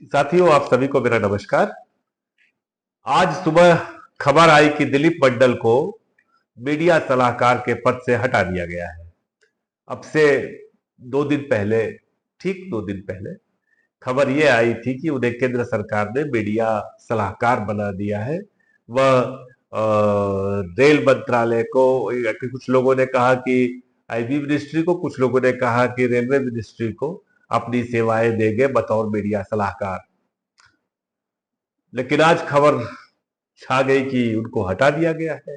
साथियों, आप सभी को मेरा नमस्कार। आज सुबह खबर आई कि दिलीप मंडल को मीडिया सलाहकार के पद से हटा दिया गया है। अब से 2 दिन पहले, ठीक 2 दिन पहले खबर यह आई थी कि उन्हें केंद्र सरकार ने मीडिया सलाहकार बना दिया है। वह रेल मंत्रालय को, कुछ लोगों ने कहा कि आईबी मिनिस्ट्री को, कुछ लोगों ने कहा कि रेलवे मिनिस्ट्री को अपनी सेवाएं देंगे बतौर मीडिया सलाहकार। लेकिन आज खबर छा गई कि उनको हटा दिया गया है,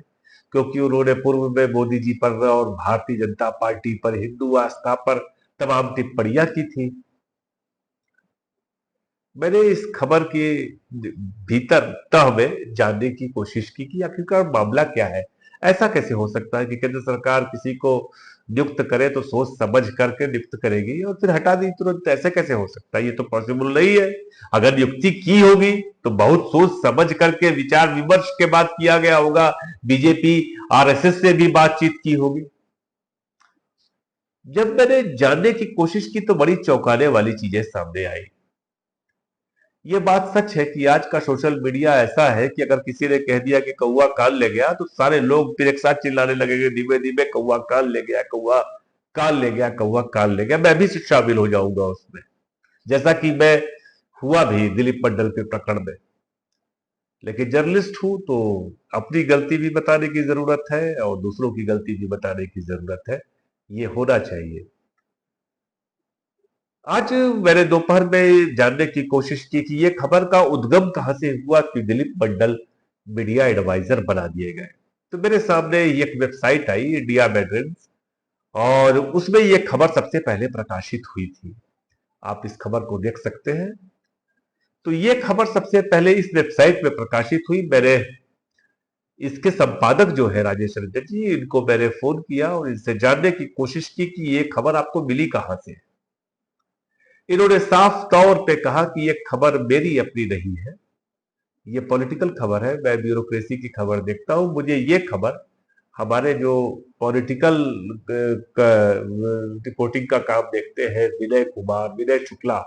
क्योंकि उन्होंने पूर्व में मोदी जी पर और भारतीय जनता पार्टी पर, हिंदू आस्था पर तमाम टिप्पणियां की थी। मैंने इस खबर के भीतर तह में जानने की कोशिश की कि आखिरकार मामला क्या है। ऐसा कैसे हो सकता है कि केंद्र सरकार किसी को नियुक्त करे तो सोच समझ करके नियुक्त करेगी और फिर हटा दी तुरंत? ऐसे कैसे हो सकता है? ये तो पॉसिबल नहीं है। अगर नियुक्ति की होगी तो बहुत सोच समझ करके विचार विमर्श के बाद किया गया होगा। बीजेपी आरएसएस से भी बातचीत की होगी। जब मैंने जानने की कोशिश की तो बड़ी चौंकाने वाली चीजें सामने आई। ये बात सच है कि आज का सोशल मीडिया ऐसा है कि अगर किसी ने कह दिया कि कौवा कान ले गया तो सारे लोग फिर एक साथ चिल्लाने लगेंगे, धीमे धीमे, कौवा कान ले गया, कौवा कान ले गया, कौवा कान ले गया। मैं भी शामिल हो जाऊंगा उसमें, जैसा कि मैं हुआ भी दिलीप मंडल के प्रकरण में। लेकिन जर्नलिस्ट हूं तो अपनी गलती भी बताने की जरूरत है और दूसरों की गलती भी बताने की जरूरत है। ये होना चाहिए। आज मैंने दोपहर में जानने की कोशिश की कि ये खबर का उद्गम कहां से हुआ कि दिलीप मंडल मीडिया एडवाइजर बना दिए गए। तो मेरे सामने एक वेबसाइट आई, इंडिया मैगजीन्स, और उसमें ये खबर सबसे पहले प्रकाशित हुई थी। आप इस खबर को देख सकते हैं। तो ये खबर सबसे पहले इस वेबसाइट में प्रकाशित हुई। मैंने इसके संपादक जो है राजेश रंजन जी, इनको मैंने फोन किया और इनसे जानने की कोशिश की कि ये खबर आपको मिली कहां से। इन्होंने साफ तौर पे कहा कि ये खबर मेरी अपनी नहीं है, ये पॉलिटिकल खबर है। मैं ब्यूरोक्रेसी की खबर देखता हूं। मुझे ये खबर हमारे जो पॉलिटिकल रिपोर्टिंग का काम देखते हैं, विनय शुक्ला,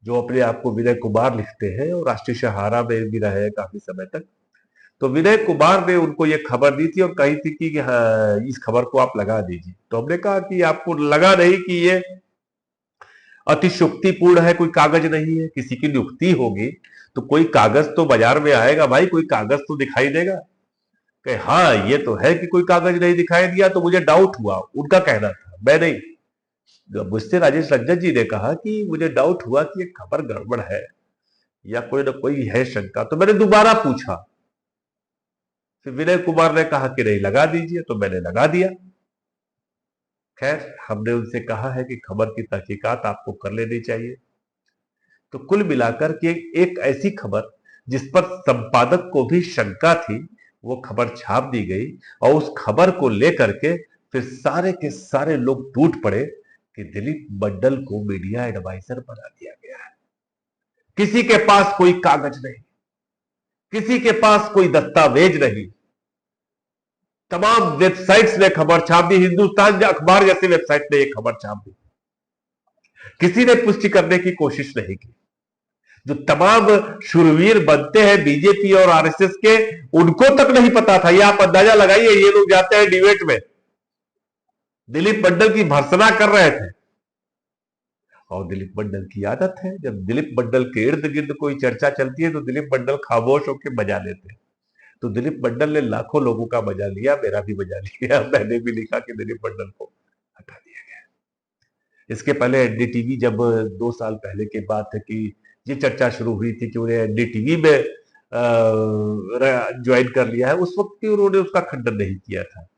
जो अपने आप को विनय कुमार लिखते हैं और राष्ट्रीय सहारा में भी रहे हैं काफी समय तक। तो विनय कुमार ने उनको ये खबर दी थी और कही थी कि हाँ, इस खबर को आप लगा दीजिए। तो हमने कहा कि आपको लगा नहीं कि ये अतिशयोक्तिपूर्ण है, कोई कागज नहीं है। किसी की नियुक्ति होगी तो कोई कागज तो बाजार में आएगा भाई, कोई कागज तो दिखाई देगा। कि हाँ, ये तो है कि कोई कागज नहीं दिखाई दिया। तो मुझे डाउट हुआ, उनका कहना था, मैं नहीं। मुझसे राजेश रंजन जी ने कहा कि मुझे डाउट हुआ कि ये खबर गड़बड़ है या कोई ना कोई है शंका। तो मैंने दोबारा पूछा, फिर विनय कुमार ने कहा कि नहीं, लगा दीजिए। तो मैंने लगा दिया। खैर, हमने उनसे कहा है कि खबर की तहकीकात आपको कर लेनी चाहिए। तो कुल मिलाकर के एक ऐसी खबर जिस पर संपादक को भी शंका थी, वो खबर छाप दी गई। और उस खबर को लेकर के फिर सारे के सारे लोग टूट पड़े कि दिलीप मंडल को मीडिया एडवाइजर बना दिया गया है। किसी के पास कोई कागज नहीं, किसी के पास कोई दस्तावेज नहीं। तमाम वेबसाइट्स ने खबर छाप दी, हिंदुस्तान अखबार जैसे वेबसाइट ने यह खबर छाप दी। किसी ने पुष्टि करने की कोशिश नहीं की। जो तमाम शुरवीर बनते हैं बीजेपी और आरएसएस के, उनको तक नहीं पता था। ये आप अंदाजा लगाइए, ये लोग जाते हैं डिबेट में, दिलीप मंडल की भर्त्सना कर रहे थे। और दिलीप मंडल की आदत है, जब दिलीप मंडल के इर्द गिर्द कोई चर्चा चलती है तो दिलीप मंडल खामोश होकर मजा लेते हैं। तो दिलीप मंडल ने लाखों लोगों का मजा लिया, मेरा भी मजा लिया। मैंने भी लिखा कि दिलीप मंडल को हटा दिया गया। इसके पहले एनडीटीवी, जब 2 साल पहले की बात है कि ये चर्चा शुरू हुई थी कि उन्हें एनडीटीवी में ज्वाइन कर लिया है, उस वक्त भी उन्होंने उसका खंडन नहीं किया था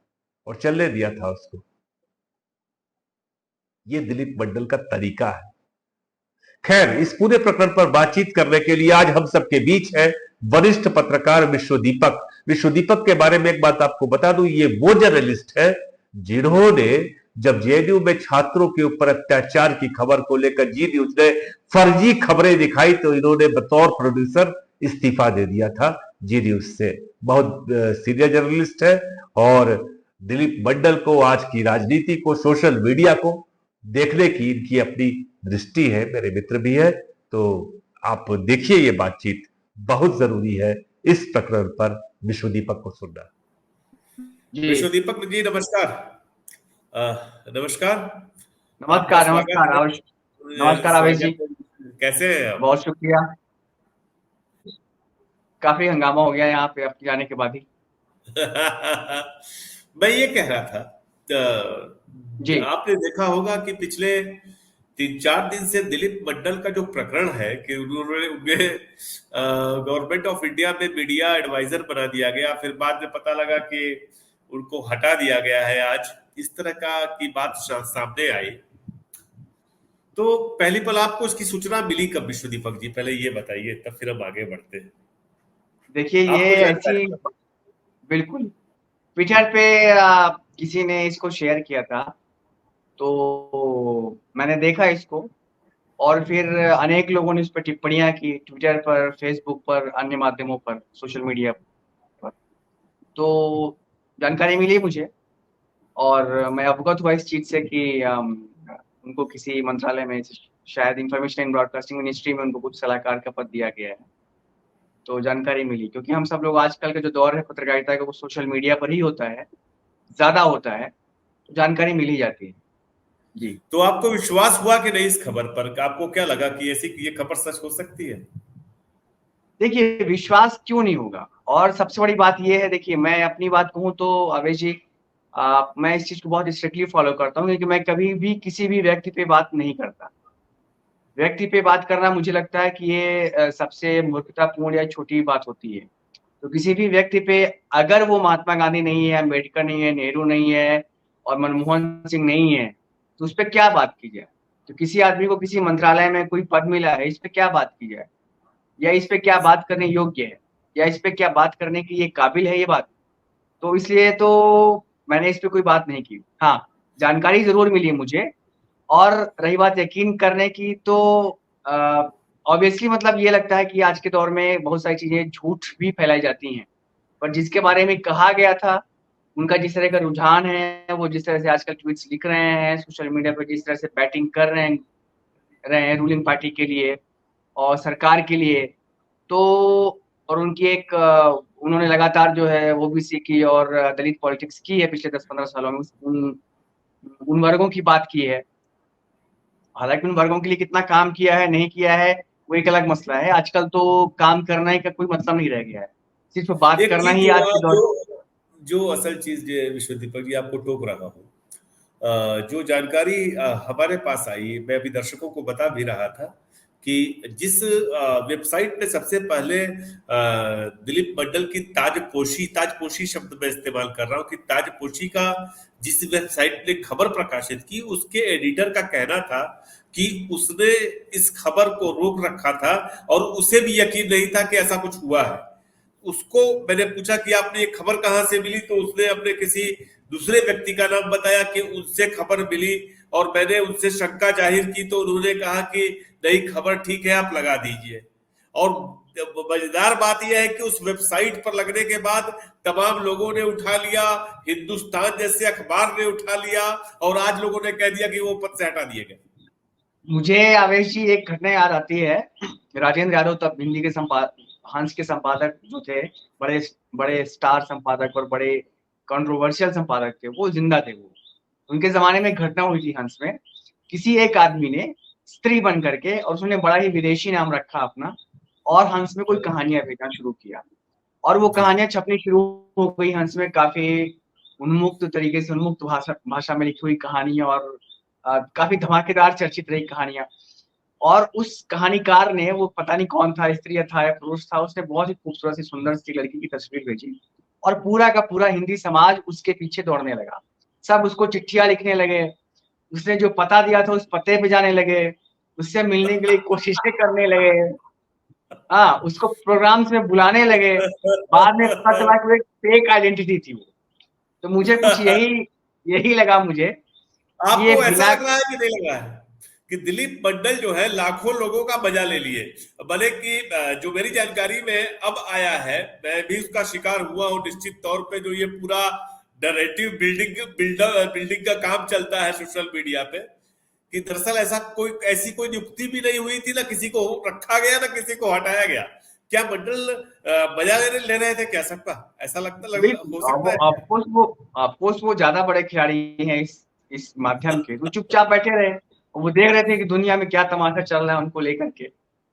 और चलने दिया था उसको। ये दिलीप मंडल का तरीका है। खैर, इस पूरे प्रकरण पर बातचीत करने के लिए आज हम सबके बीच है वरिष्ठ पत्रकार विश्व दीपक। विश्व दीपक के बारे में एक बात आपको बता दूं, ये वो जर्नलिस्ट है जिन्होंने, जब जेएनयू में छात्रों के ऊपर अत्याचार की खबर को लेकर जी न्यूज ने फर्जी खबरें दिखाई तो इन्होंने बतौर प्रोड्यूसर इस्तीफा दे दिया था जी न्यूज से। बहुत सीनियर जर्नलिस्ट है। और दिलीप मंडल को, आज की राजनीति को, सोशल मीडिया को देखने की इनकी अपनी दृष्टि है, मेरे मित्र भी है। तो आप देखिए, ये बातचीत बहुत जरूरी है इस प्रकरण पर। विश्व दीपक को सुनना। जी विश्व दीपक जी नमस्कार। नमस्कार। आपका नमस्कार। स्वागत नमस्कार है। आवेश। नमस्कार आवेश जी, स्वागत है। कैसे हैं आप? बहुत शुक्रिया। काफी हंगामा हो गया यहाँ पे आपके जाने के बाद ही। मैं ये कह रहा था, जी आपने देखा होगा कि पिछले 3-4 दिन से दिलीप मंडल का जो प्रकरण है कि उन्होंने उन्हें गवर्नमेंट ऑफ इंडिया में मीडिया एडवाइजर बना दिया गया, फिर बाद में पता लगा कि उनको हटा दिया गया है। आज इस तरह का की बात सामने आई, तो पहली पल आपको इसकी सूचना मिली कब विश्व दीपक जी? पहले ये बताइए, तब फिर हम आगे बढ़ते हैं। देखिए, ये आपको ऐसी जानकारी? बिल्कुल ट्विटर पे किसी ने इसको शेयर किया था, तो मैंने देखा इसको, और फिर अनेक लोगों ने इस पर टिप्पणियां की, ट्विटर पर, फेसबुक पर, अन्य माध्यमों पर, सोशल मीडिया पर। तो जानकारी मिली मुझे, और मैं अवगत हुआ इस चीज से कि उनको किसी मंत्रालय में, शायद इंफॉर्मेशन एंड ब्रॉडकास्टिंग मिनिस्ट्री में, उनको कुछ सलाहकार का पद दिया गया है। तो जानकारी मिली, क्योंकि हम सब लोग आजकल का जो दौर है पत्रकारिता का, वो सोशल मीडिया पर ही होता है, ज्यादा होता है, तो जानकारी मिल ही जाती है। जी तो आपको विश्वास हुआ कि नहीं इस खबर पर? आपको क्या लगा कि ऐसी ये खबर सच हो सकती है? देखिए, विश्वास क्यों नहीं होगा, और सबसे बड़ी बात ये है, देखिए मैं अपनी बात कहूँ तो अवैध जी, मैं इस चीज को बहुत स्ट्रिक्टली फॉलो करता हूँ, क्योंकि मैं कभी भी किसी भी व्यक्ति पे बात नहीं करता। व्यक्ति पे बात करना मुझे लगता है कि ये सबसे मूर्खतापूर्ण या छोटी बात होती है। तो किसी भी व्यक्ति पे, अगर वो महात्मा गांधी नहीं है, अम्बेडकर नहीं है, नेहरू नहीं है और मनमोहन सिंह नहीं है, तो उस पर क्या बात की जाए? तो किसी आदमी को किसी मंत्रालय में कोई पद मिला है, इस पे क्या बात की जाए, या इस पे क्या बात करने योग्य है, या इस पे क्या बात करने की ये काबिल है ये बात? तो इसलिए तो मैंने इस पे कोई बात नहीं की। हाँ, जानकारी जरूर मिली मुझे, और रही बात यकीन करने की, तो ऑब्वियसली मतलब ये लगता है कि आज के दौर में बहुत सारी चीजें झूठ भी फैलाई जाती हैं, पर जिसके बारे में कहा गया था, उनका जिस तरह का रुझान है, वो जिस तरह से आजकल ट्वीट्स लिख रहे हैं सोशल मीडिया पर, जिस तरह से बैटिंग कर रहे हैं रूलिंग पार्टी के लिए और सरकार के लिए, तो और उनकी एक उन्होंने लगातार जो है ओबीसी की और दलित पॉलिटिक्स की है पिछले 10-15 सालों में, उन वर्गों की बात की है। हालांकि उन वर्गों के लिए कितना काम किया है, नहीं किया है, वो एक अलग मसला है। आजकल तो काम करना ही का कोई मतलब नहीं रह गया है, सिर्फ बात एक करना चीज ही आज के दौर। जो असल चीज विश्व दीपक जी, आपको टोक रहा हूँ। जो जानकारी हमारे पास आई, मैं अभी दर्शकों को बता भी रहा था कि जिस वेबसाइट ने सबसे पहले दिलीप मंडल की ताजपोशी शब्द मैं इस्तेमाल कर रहा हूँ कि ताजपोशी का जिस वेबसाइट ने खबर प्रकाशित की, उसके एडिटर का कहना था कि उसने इस खबर को रोक रखा था और उसे भी यकीन नहीं था कि ऐसा कुछ हुआ है। उसको मैंने पूछा कि आपने ये खबर कहां से मिली, तो उसने अपने किसी दूसरे व्यक्ति का नाम बताया कि उनसे खबर मिली, और मैंने उनसे शंका जाहिर की तो उन्होंने कहा कि नहीं, खबर ठीक है, आप लगा दीजिए। और मजेदार बात यह है कि उस वेबसाइट पर लगने के बाद तमाम लोगों ने उठा लिया, हिंदुस्तान जैसे अखबार ने उठा लिया, और आज लोगों ने कह दिया कि वो पद से हटा दिए गए। मुझे आवेश जी एक घटना याद आती है। राजेंद्र यादव, तब हिंदी के हंस के संपादक जो थे, बड़े बड़े स्टार संपादक और बड़े कंट्रोवर्शियल संपादक थे, वो जिंदा थे। वो उनके जमाने में घटना हुई थी हंस में, किसी एक आदमी ने स्त्री बन करके, और उसने बड़ा ही विदेशी नाम रखा अपना, और हंस में कोई कहानियां भेजना शुरू किया, और वो कहानियां छपनी शुरू हो गई हंस में, काफी उन्मुक्त तरीके से, उन्मुक्त भाषा में लिखी हुई कहानियां, और काफी धमाकेदार चर्चित रही कहानियां। और उस कहानीकार ने, वो पता नहीं कौन था, स्त्री था या पुरुष था, उसने बहुत ही खूबसूरत सी सुंदर सी लड़की की तस्वीर भेजी, और पूरा का पूरा हिंदी समाज उसके पीछे दौड़ने लगा। सब उसको चिट्ठियां लिखने लगे, उसने जो पता दिया था उस पते पे जाने लगे, उससे मिलने के लिए कोशिशें करने लगे, हाँ, उसको प्रोग्राम्स में बुलाने लगे। बाद में पता चला कि वो एक फेक आइडेंटिटी थी वो। तो मुझे कुछ यही यही लगा मुझे कि ये आपको ऐसा बिना, लग रहा है कि नहीं लगा है कि दिलीप मंडल जो है लाखों लोगों का मजा ले लिए? भले कि जो मेरी जानकारी में अब आया है, मैं भी उसका शिकार हुआ हूं निश्चित तौर पे, जो ये पूरा नैरेटिव बिल्डिंग का काम चलता है सोशल मीडिया पे, कि दरअसल ऐसी कोई नियुक्ति भी नहीं हुई थी, ना किसी को रखा गया ना किसी को हटाया गया। क्या मंडल मजा ले रहे थे क्या सबका? ऐसा हो सकता है क्या? ऑफकोर्स वो ज्यादा बड़े खिलाड़ी हैं इस माध्यम के, वो चुपचाप बैठे रहे, वो देख रहे थे कि दुनिया में क्या तमाशा चल रहा है उनको लेकर के।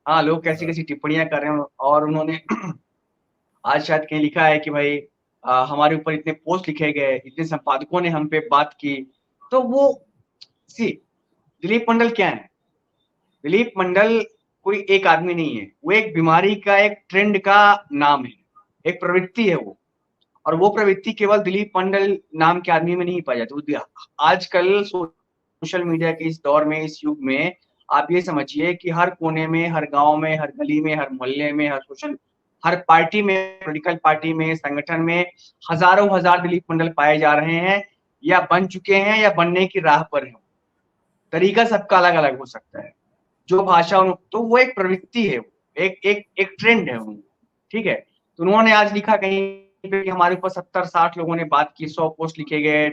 हाँ, लोग कैसी कैसी टिप्पणियां कर रहे हैं, और उन्होंने आज शायद कहीं लिखा है कि भाई हमारे ऊपर इतने पोस्ट लिखे गए, इतने संपादकों ने हम पे बात की। तो वो दिलीप मंडल क्या है? दिलीप मंडल कोई एक आदमी नहीं है, वो एक बीमारी का, एक ट्रेंड का नाम है, एक प्रवृत्ति है वो। और वो प्रवृत्ति केवल दिलीप मंडल नाम के आदमी में नहीं पाई जाती। आजकल सोशल मीडिया के इस दौर में, इस युग में, आप ये समझिए कि हर कोने में, हर गांव में, हर गली में, हर मोहल्ले में, हर पार्टी में, पॉलिटिकल पार्टी में, संगठन में हजारों हजार दिलीप मंडल पाए जा रहे हैं, या बन चुके हैं, या बनने की राह पर हैं। तरीका सबका अलग अलग हो सकता है, जो भाषा, तो वो एक प्रवृत्ति है, एक ट्रेंड है वो, ठीक है। तो उन्होंने आज लिखा कहीं पे कि हमारे ऊपर 70-60 लोगों ने बात की, 100 पोस्ट लिखे गए,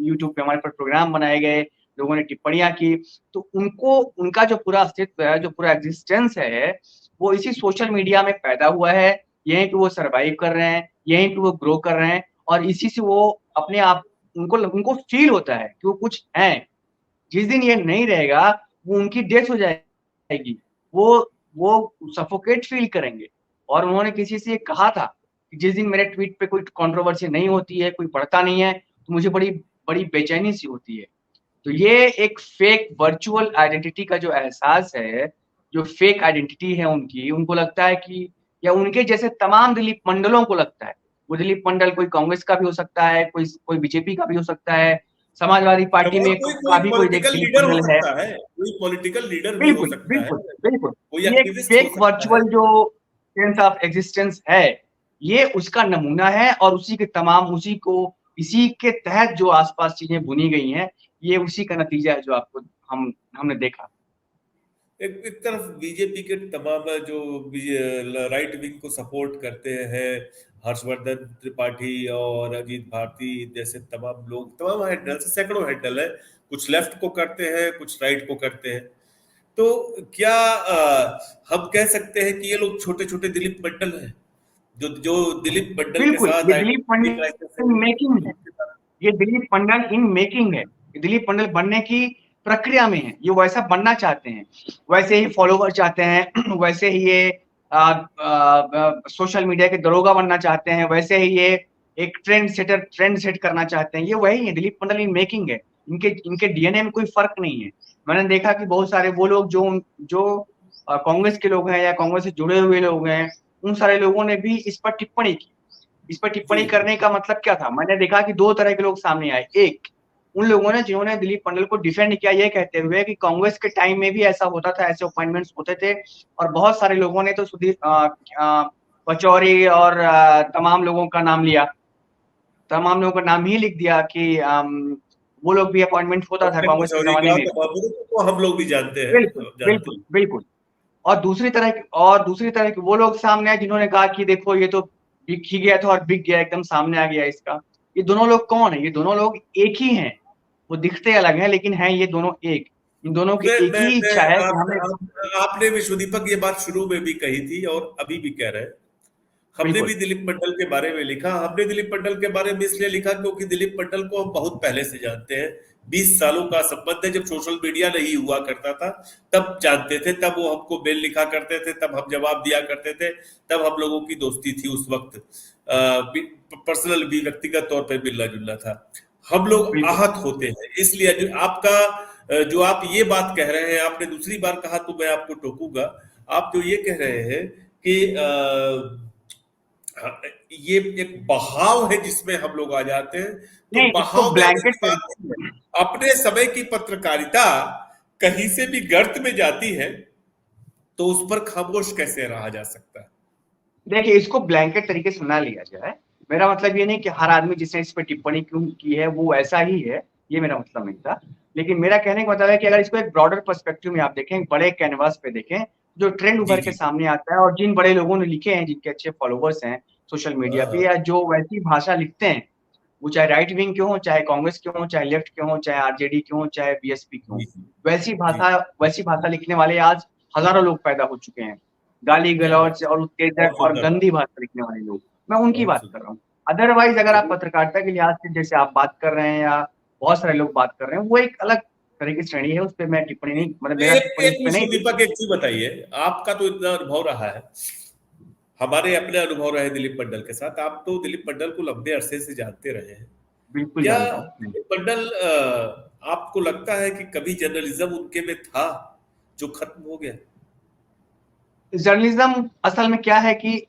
यूट्यूब पे हमारे पर प्रोग्राम बनाए गए, लोगों ने टिप्पणियां की। तो उनका जो पूरा अस्तित्व है, जो पूरा एग्जिस्टेंस है, वो इसी सोशल मीडिया में पैदा हुआ है। यहीं पे वो सर्वाइव कर रहे हैं, यहीं पे वो ग्रो कर रहे हैं, और इसी से वो अपने आप, उनको फील होता है कि वो कुछ है। जिस दिन ये नहीं रहेगा, वो उनकी डेथ हो जाएगी, वो सफोकेट फील करेंगे। और उन्होंने किसी से कहा था कि जिस दिन मेरे ट्वीट पे कोई कंट्रोवर्सी नहीं होती है, कोई पढ़ता नहीं है, तो मुझे बड़ी बड़ी बेचैनी सी होती है। तो ये एक फेक वर्चुअल आइडेंटिटी का जो एहसास है, जो फेक आइडेंटिटी है उनकी, उनको लगता है कि, या उनके जैसे तमाम दिलीप मंडलों को लगता है, वो दिलीप मंडल कोई कांग्रेस का भी हो सकता है, कोई बीजेपी का भी हो सकता है, समाजवादी पार्टी और में कोई भी कोई पॉलिटिकल दिलीप लीडर हो मंडल है। सकता है, कोई पॉलिटिकल लीडर भी हो बिल्कुल सकता है, बिल्कुल बिल्कुल। कोई ये एक्टिविस्ट हो फेक सकता है। वर्चुअल जो सेंस ऑफ एग्जिस्टेंस है, ये उसका नमूना है, और इसी के तहत जो आसपास चीजें बुनी गई हैं, ये उसी का नतीजा है जो आपको हमने देखा। एक तरफ बीजेपी के तमाम जो राइट विंग को सपोर्ट करते हैं, हर्षवर्धन त्रिपाठी और अजीत भारती जैसे तमाम लोग, तमाम हैंडल, सैकड़ों हैंडल है, कुछ लेफ्ट को करते हैं, कुछ राइट को करते हैं। तो क्या हम कह सकते हैं कि ये लोग छोटे छोटे दिलीप मंडल हैं, जो दिलीप मंडल के बिल्कुल, साथ ये दिलीप मंडल इन मेकिंग है, ये दिलीप मंडल इन मेकिंग है, ये दिलीप मंडल बनने की प्रक्रिया में है, ये वैसा बनना चाहते हैं, वैसे ही फॉलोवर चाहते हैं, वैसे ही ये सोशल मीडिया के दरोगा बनना चाहते हैं, वैसे ही ये एक ट्रेंड सेट करना चाहते हैं। ये वही है, दिलीप मंडल इन मेकिंग है, इनके डीएनए में कोई फर्क नहीं है। मैंने देखा कि बहुत सारे वो लोग जो कांग्रेस के लोग हैं, या कांग्रेस से जुड़े हुए लोग हैं, उन सारे लोगों ने भी इस पर टिप्पणी की। इस पर टिप्पणी करने का मतलब क्या था? मैंने देखा कि दो तरह के लोग सामने आए। एक, उन लोगों ने जिन्होंने दिलीप मंडल को डिफेंड किया, ये कहते हुए कि कांग्रेस के टाइम में भी ऐसा होता था, ऐसे अपॉइंटमेंट्स होते थे, और बहुत सारे लोगों ने तो पचौरी और तमाम लोगों का नाम लिया, तमाम लोगों का नाम ही लिख दिया कि वो लोग भी अपॉइंटमेंट होता था कांग्रेस के जमाने में। तो हम लोग भी जानते हैं, बिल्कुल बिल्कुल बिल्कुल। और दूसरी तरह के वो लोग सामने आए जिन्होंने कहा कि देखो, ये तो बिक ही गया था और बिक गया, एकदम सामने आ गया इसका। ये दोनों लोग कौन है? ये दोनों लोग एक ही हैं, वो दिखते अलग हैं लेकिन हैं ये दोनों एक। इन दोनों की एक ही इच्छा है कि हमें। आपने विश्वदीपक ये बात शुरू में भी कही थी और अभी भी कह रहे हैं। हमने भी दिलीप मंडल के बारे में लिखा। हमने दिलीप मंडल के बारे में इसलिए लिखा क्योंकि दिलीप मंडल को हम बहुत पहले से जानते हैं। 20 सालों का संबंध है। जब सोशल मीडिया नहीं हुआ करता था तब जानते थे, तब वो हमको मेल लिखा करते थे, तब हम जवाब दिया करते थे, तब हम लोगों की दोस्ती थी। उस वक्त पर्सनल भी, व्यक्तिगत तौर पर मिलना जुलना था। हम लोग आहत होते हैं, इसलिए जो आप ये बात कह रहे हैं, आपने दूसरी बार कहा तो मैं आपको टोकूंगा। आप जो ये कह रहे हैं कि ये एक बहाव है जिसमें हम लोग आ जाते हैं, तो बहाव ब्लैंकेट अपने समय की पत्रकारिता कहीं से भी गर्त में जाती है तो उस पर खामोश कैसे रहा जा सकता है? देखिए, इसको ब्लैंकेट तरीके से ना लिया जाए। मेरा मतलब ये नहीं कि हर आदमी जिसने इस पर टिप्पणी क्यों की है वो ऐसा ही है, ये मेरा मतलब नहीं था। लेकिन मेरा कहने का मतलब है कि अगर इसको एक ब्रॉडर पर्सपेक्टिव में आप देखें, बड़े कैनवास पे देखें, जो ट्रेंड उभर के सामने आता है और जिन बड़े लोगों ने लिखे हैं, जिनके अच्छे फॉलोवर्स हैं सोशल मीडिया पे, या जो वैसी भाषा लिखते हैं वो चाहे राइट विंग के हो, चाहे कांग्रेस के हो, चाहे लेफ्ट के हो, चाहे आरजेडी के हो, चाहे बीएसपी के हो, वैसी भाषा लिखने वाले आज हजारों लोग पैदा हो चुके हैं। गाली गलौज और उत्तेजक और गंदी भाषा लिखने वाले लोग, मैं उनकी बात कर रहा हूँ। अदरवाइज अगर आप पत्रकारिता के लिहाज से जैसे आप बात कर रहे हैं या बहुत सारे लोग बात कर रहे हैं, वो एक अलग तरह की श्रेणी है, उस पर मैं टिप्पणी नहीं, मतलब मेरा टिप्पणी इस पे नहीं। दीपक एक चीज बताइए, आपका तो इतना अनुभव रहा है, हमारे अपने अनुभव रहे दिलीप मंडल के साथ, आप तो दिलीप मंडल को लंबे अरसे से जानते रहे हैं। बिल्कुल क्या जानता हूँ। दिलीप मंडल आपको लगता है कि कभी जर्नलिज्म उनके में था जो खत्म हो गया? जर्नलिज्म असल में क्या है कि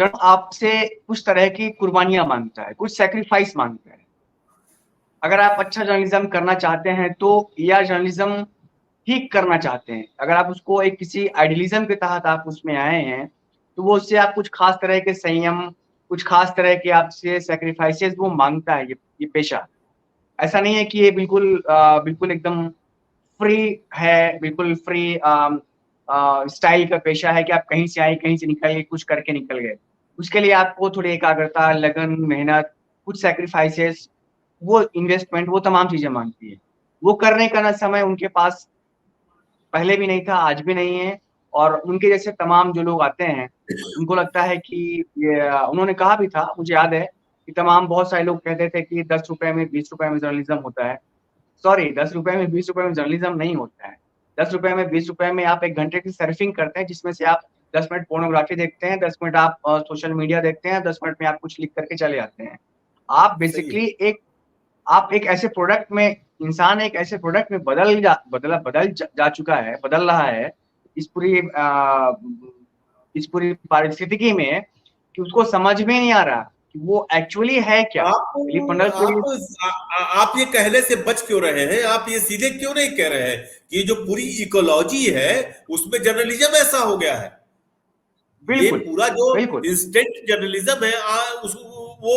आपसे कुछ तरह की कुर्बानियां मांगता है, कुछ सैक्रिफाइस मांगता है। अगर आप अच्छा जर्नलिज्म करना चाहते हैं तो, या जर्नलिज्म ठीक करना चाहते हैं, अगर आप उसको एक किसी आइडियलिज्म के तहत आप उसमें आए हैं, तो वो उससे आप कुछ खास तरह के संयम, कुछ खास तरह के आपसे सैक्रिफाइसेस वो मांगता है ये पेशा। ऐसा नहीं है कि ये बिल्कुल एकदम फ्री है, बिल्कुल फ्री स्टाइल का पेशा है कि आप कहीं से आए, कहीं से निकल गए, कुछ करके निकल गए। उसके लिए आपको थोड़ी एकाग्रता, लगन, मेहनत, कुछ सैक्रिफाइसेस, वो इन्वेस्टमेंट, वो तमाम चीजें मांगती है। वो करने का ना समय उनके पास पहले भी नहीं था, आज भी नहीं है। और उनके जैसे तमाम जो लोग आते हैं, उनको लगता है कि ये, उन्होंने कहा भी था, मुझे याद है कि तमाम बहुत सारे लोग कहते थे कि 10 रुपए में 20 रुपए में जर्नलिज्म होता है। सॉरी, 10 रुपए में 20 रुपए में जर्नलिज्म नहीं होता है। 10 रुपए में 20 रुपए में आप 1 घंटे की सर्फिंग करते हैं, जिसमें से आप 10 मिनट पोर्नोग्राफी देखते हैं, 10 मिनट आप सोशल मीडिया देखते हैं, 10 मिनट में आप कुछ लिख करके चले जाते हैं। आप बेसिकली एक ऐसे प्रोडक्ट में, इंसान एक ऐसे प्रोडक्ट में बदल जा चुका है, बदल रहा है इस पूरी पारिस्थितिकी में, कि उसको समझ में नहीं आ रहा कि वो एक्चुअली है क्या। दिलीप मंडल आप ये कहने से बच क्यों रहे हैं? आप ये सीधे क्यों नहीं कह रहे हैं कि जो पूरी इकोलॉजी है उसमें जर्नलिज्म ऐसा हो गया है? ये पूरा जो इंस्टेंट जर्नलिज्म है वो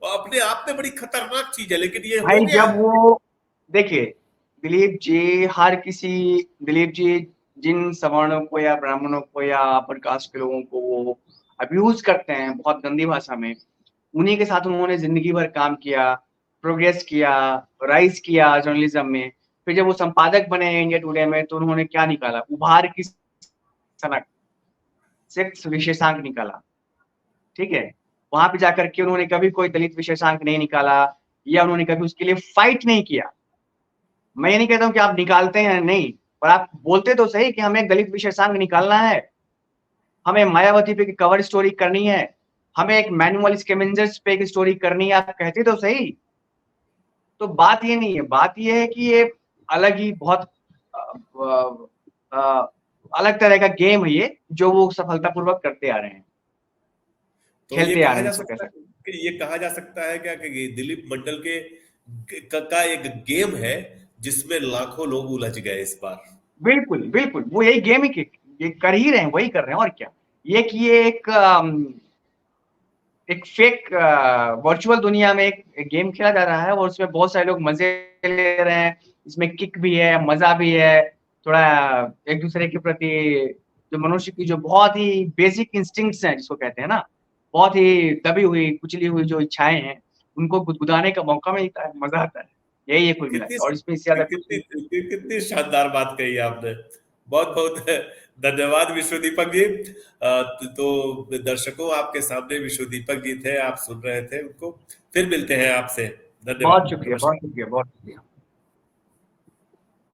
अपने आप में बड़ी खतरनाक चीज है, लेकिन ये भाई जब वो देखिए, दिलीप जी जिन सवर्णों को या ब्राह्मणों को या अपर कास्ट के लोगों को वो अब्यूज करते हैं बहुत गंदी भाषा में, उन्हीं के साथ उन्होंने जिंदगी भर काम किया, प्रोग्रेस किया, राइज किया जर्नलिज्म में। फिर जब वो संपादक बने इंडिया टुडे में, तो उन्होंने क्या निकाला? उभार की सनक, सेक्स विशेषांक निकाला। ठीक है, वहां पे जाकर के उन्होंने कभी कोई दलित विशेषांक नहीं निकाला, या उन्होंने कभी उसके लिए फाइट नहीं किया। मैं ये नहीं कहता हूं कि आप निकालते हैं नहीं, पर आप बोलते तो सही कि हमें एक दलित विशेषांक निकालना है, हमें मायावती पे कवर स्टोरी करनी है, हमें एक मैनुअल स्कैवेंजर्स पे एक स्टोरी करनी है, आप कहते तो सही। तो बात ये नहीं है, बात ये है कि ये अलग ही बहुत अलग तरह का गेम है ये, जो वो सफलतापूर्वक करते आ रहे हैं, तो खेलते आ रहे हैं। ये कहा जा सकता है क्या कि दिलीप मंडल का एक गेम है जिसमें लाखों लोग उलझ गए इस बार? बिल्कुल बिल्कुल, वो यही गेम ही ये कर ही रहे हैं, वही कर रहे हैं, और क्या। ये एक फेक वर्चुअल दुनिया में एक गेम खेला जा रहा है, और उसमें बहुत सारे लोग मजे ले रहे हैं। इसमें किक भी है, मजा भी है, थोड़ा एक दूसरे के प्रति जो मनुष्य की जो बहुत ही बेसिक इंस्टिंक्ट्स हैं, जिसको कहते हैं ना, बहुत ही दबी हुई, कुचली हुई जो इच्छाएं हैं, उनको गुदगुदाने का मौका मिलता है, मजा आता है। यही है कुल मिलाकर, और इसमें इससे ज्यादा कितनी शानदार बात कही आपने। बहुत बहुत धन्यवाद विश्वदीपक जी। तो दर्शकों, आपके सामने विश्वदीपक जी थे, आप सुन रहे थे उनको। फिर मिलते हैं आपसे। धन्यवाद। बहुत शुक्रिया, बहुत शुक्रिया, बहुत शुक्रिया।